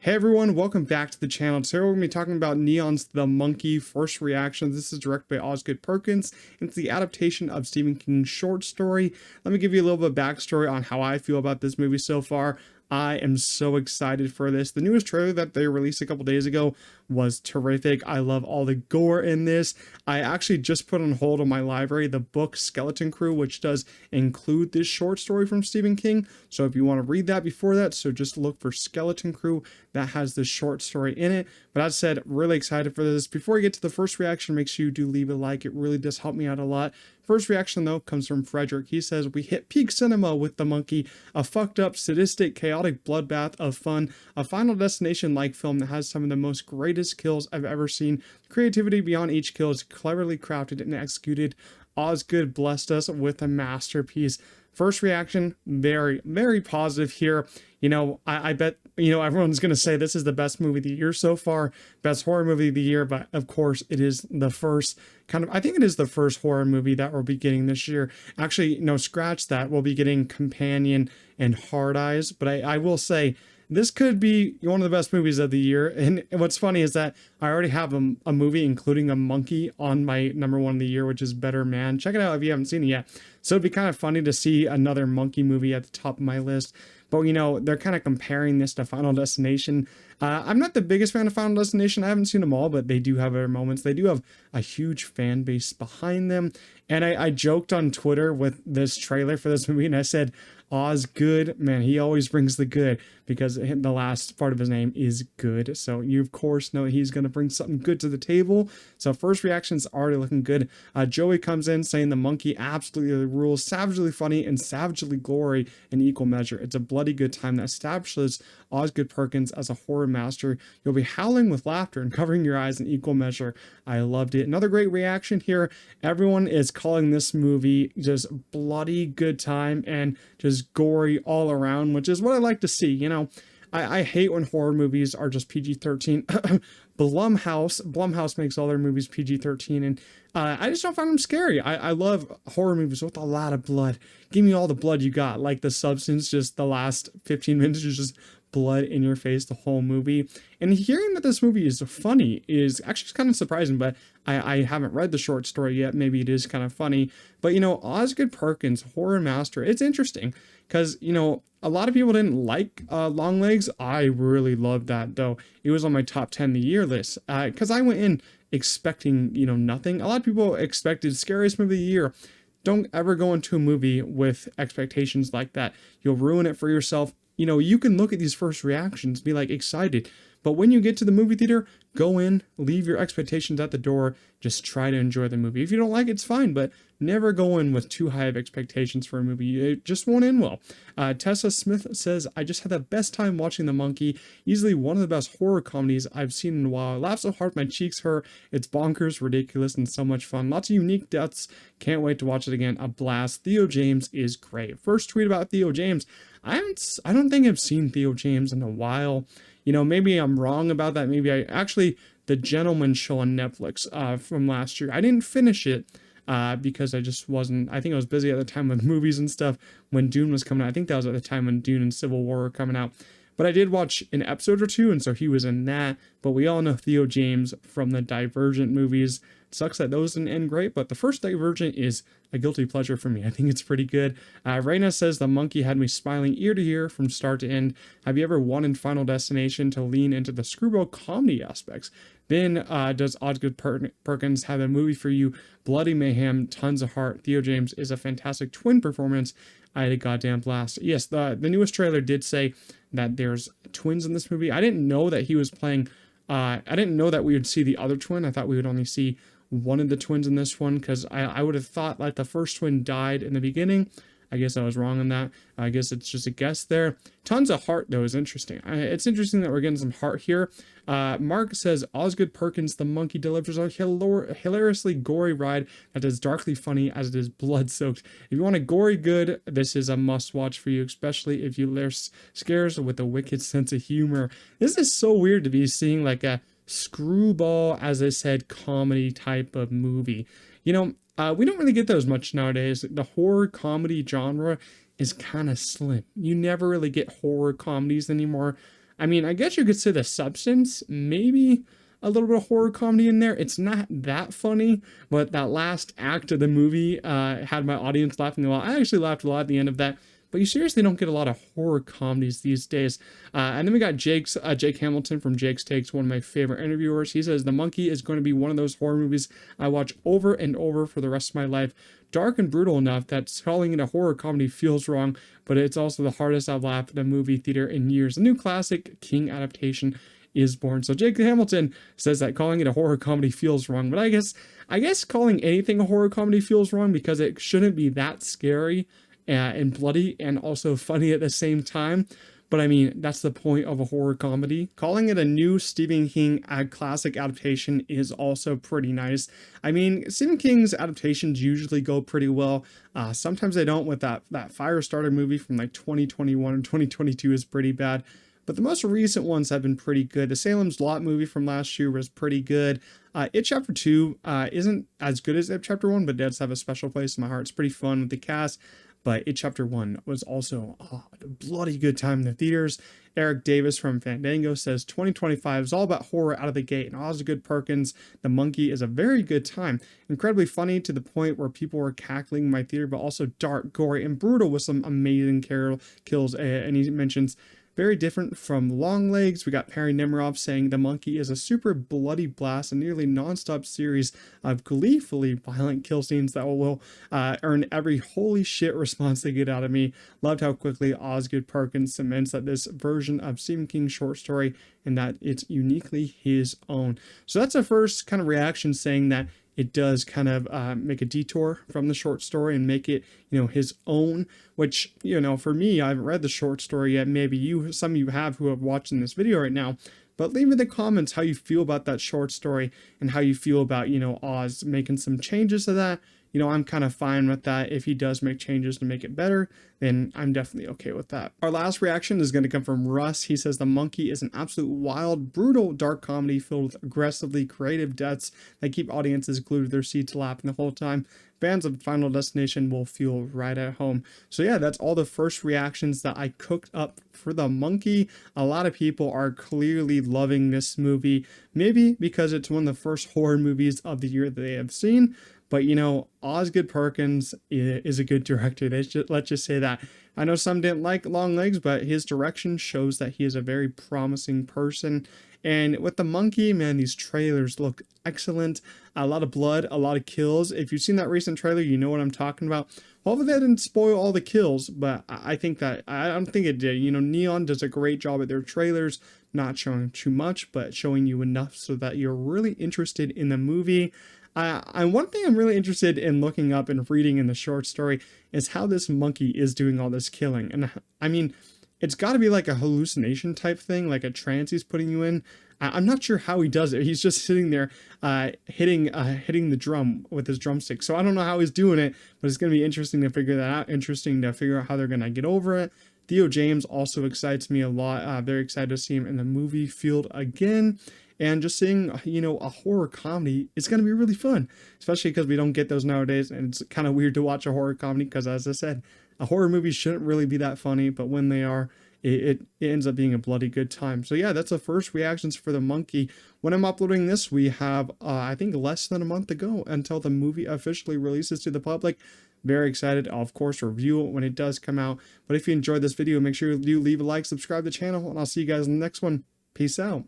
Hey everyone, welcome back to the channel. Today we're going to be talking about Neon's The Monkey First Reactions. This is directed by Osgood Perkins. It's the adaptation of Stephen King's short story. Let me give you a little bit of backstory on how I feel about this movie so far. I am so excited for this. The newest trailer that they released a couple days ago was terrific. I love all the gore in this. I actually just put on hold on my library the book Skeleton Crew, which does include this short story from Stephen King. So if you want to read that before that, so just look for Skeleton Crew. That has this short story in it. But as I said, really excited for this. Before we get to the first reaction, make sure you do leave a like. It really does help me out a lot. First reaction, though, comes from Frederick. He says, "We hit peak cinema with The Monkey, a fucked up, sadistic, chaotic bloodbath of fun, a Final Destination-like film that has some of the most greatest kills I've ever seen. Creativity beyond each kill is cleverly crafted and executed. Osgood blessed us with a masterpiece." First reaction, very, very positive here. I bet, everyone's going to say this is the best movie of the year so far, best horror movie of the year, but of course it is the first I think it is the first horror movie that we'll be getting this year. Actually, no, scratch that. We'll be getting Companion and Hard Eyes, but I will say, this could be one of the best movies of the year. And what's funny is that I already have a movie including a monkey on my number one of the year, which is Better Man. Check it out if you haven't seen it yet. So it'd be kind of funny to see another monkey movie at the top of my list. But, they're kind of comparing this to Final Destination. I'm not the biggest fan of Final Destination. I haven't seen them all, but they do have their moments. They do have a huge fan base behind them. And I joked on Twitter with this trailer for this movie, and I said, Osgood, man, he always brings the good, because the last part of his name is good. So you, of course, know he's going to bring something good to the table. So first reaction's already looking good. Joey comes in saying the monkey absolutely rules, savagely funny, and savagely gory in equal measure. It's a bloody good time that establishes Osgood Perkins as a horror master. You'll be howling with laughter and covering your eyes in equal measure. I loved it. Another great reaction here. Everyone is calling this movie just bloody good time and just gory all around, which is what I like to see. I hate when horror movies are just PG-13. Blumhouse makes all their movies PG-13, and I just don't find them scary. I love horror movies with a lot of blood. Give me all the blood you got. Like The Substance, just the last 15 minutes is just blood in your face the whole movie. And hearing that this movie is funny is actually kind of surprising, but I haven't read the short story yet. Maybe it is kind of funny. But, Osgood Perkins, horror master, it's interesting because, a lot of people didn't like Longlegs. I really loved that, though. It was on my top 10 of the year list because I went in expecting, nothing. A lot of people expected scariest movie of the year. Don't ever go into a movie with expectations like that. You'll ruin it for yourself. You can look at these first reactions, be like excited, but when you get to the movie theater, go in, leave your expectations at the door, just try to enjoy the movie. If you don't like it, it's fine, but never go in with too high of expectations for a movie. It just won't end well. Tessa Smith says, "I just had the best time watching The Monkey. Easily one of the best horror comedies I've seen in a while. I laughed so hard my cheeks hurt. It's bonkers, ridiculous, and so much fun. Lots of unique deaths. Can't wait to watch it again. A blast. Theo James is great." First tweet about Theo James. I don't think I've seen Theo James in a while. Maybe I'm wrong about that. Maybe The Gentleman show on Netflix from last year. I didn't finish it because I just wasn't, I think I was busy at the time with movies and stuff when Dune was coming out. I think that was at the time when Dune and Civil War were coming out. But I did watch an episode or two, and so he was in that. But we all know Theo James from the Divergent movies. Sucks that those didn't end great, but the first Divergent is a guilty pleasure for me. I think it's pretty good. Raina says, "The Monkey had me smiling ear to ear from start to end. Have you ever wanted Final Destination to lean into the screwball comedy aspects? Then does Osgood Perkins have a movie for you? Bloody mayhem, tons of heart. Theo James is a fantastic twin performance. I had a goddamn blast." Yes, the newest trailer did say that there's twins in this movie. I didn't know that he was playing. I didn't know that we would see the other twin. I thought we would only see one of the twins in this one, because I would have thought like the first twin died in the beginning. I guess I was wrong on that. I guess it's just a guess there. Tons of heart, though, is interesting. It's interesting that we're getting some heart here. Mark says, "Osgood Perkins, The Monkey, delivers a hilariously gory ride that is darkly funny as it is blood-soaked. If you want a gory good, this is a must-watch for you, especially if you layer scares with a wicked sense of humor." This is so weird to be seeing like a screwball, as I said, comedy type of movie. We don't really get those much nowadays. The horror comedy genre is kind of slim. You never really get horror comedies anymore. I mean, I guess you could say The Substance, maybe a little bit of horror comedy in there. It's not that funny, but that last act of the movie had my audience laughing a lot. I actually laughed a lot at the end of that. But you seriously don't get a lot of horror comedies these days. And then we got Jake Hamilton from Jake's Takes, one of my favorite interviewers. He says The Monkey is going to be one of those horror movies I watch over and over for the rest of my life. Dark and brutal enough that calling it a horror comedy feels wrong, but it's also the hardest I've laughed at a movie theater in years. A new classic King adaptation is born. So Jake Hamilton says that calling it a horror comedy feels wrong, but I guess calling anything a horror comedy feels wrong because it shouldn't be that scary and bloody and also funny at the same time. But I mean, that's the point of a horror comedy. Calling it a new Stephen King classic adaptation is also pretty nice. I mean, Stephen King's adaptations usually go pretty well. Sometimes they don't. With that Firestarter movie from like 2021 and 2022 is pretty bad. But the most recent ones have been pretty good. The Salem's Lot movie from last year was pretty good. It Chapter 2 isn't as good as It Chapter 1, but it does have a special place in my heart. It's pretty fun with the cast. But It Chapter 1 was also a bloody good time in the theaters. Eric Davis from Fandango says 2025 is all about horror out of the gate, and Osgood Perkins, The Monkey, is a very good time. Incredibly funny to the point where people were cackling in my theater, but also dark, gory, and brutal with some amazing kills. And he mentions very different from Long Legs. We got Perry Nemiroff saying The Monkey is a super bloody blast, a nearly non-stop series of gleefully violent kill scenes that will earn every holy shit response they get out of me. Loved how quickly Osgood Perkins cements that this version of Stephen King's short story and that it's uniquely his own. So that's a first kind of reaction saying that it does kind of make a detour from the short story and make it, his own, which, for me, I haven't read the short story yet. Maybe some of you have who have watched in this video right now, but leave in the comments how you feel about that short story and how you feel about, Oz making some changes to that. I'm kind of fine with that. If he does make changes to make it better, then I'm definitely okay with that. Our last reaction is going to come from Russ. He says The Monkey is an absolute wild, brutal, dark comedy filled with aggressively creative deaths that keep audiences glued to their seats laughing the whole time. Fans of Final Destination will feel right at home. So yeah, that's all the first reactions that I cooked up for The Monkey. A lot of people are clearly loving this movie, maybe because it's one of the first horror movies of the year that they have seen. But Osgood Perkins is a good director. Let's just say that. I know some didn't like Long Legs, but his direction shows that he is a very promising person. And with The Monkey, man, these trailers look excellent. A lot of blood, a lot of kills. If you've seen that recent trailer, you know what I'm talking about. Hopefully that didn't spoil all the kills, but I don't think it did. Neon does a great job at their trailers, not showing too much, but showing you enough so that you're really interested in the movie. One thing I'm really interested in looking up and reading in the short story is how this monkey is doing all this killing. And I mean, it's got to be like a hallucination type thing, like a trance he's putting you in. I'm not sure how he does it. He's just sitting there hitting the drum with his drumstick. So I don't know how he's doing it, but it's going to be interesting to figure that out. Interesting to figure out how they're going to get over it. Theo James also excites me a lot. Very excited to see him in the movie field again. And just seeing, a horror comedy is going to be really fun, especially because we don't get those nowadays. And it's kind of weird to watch a horror comedy because, as I said, a horror movie shouldn't really be that funny. But when they are, it ends up being a bloody good time. So yeah, that's the first reactions for The Monkey. When I'm uploading this, we have, I think, less than a month to go until the movie officially releases to the public. Very excited. I'll, of course, review it when it does come out. But if you enjoyed this video, make sure you leave a like, subscribe to the channel, and I'll see you guys in the next one. Peace out.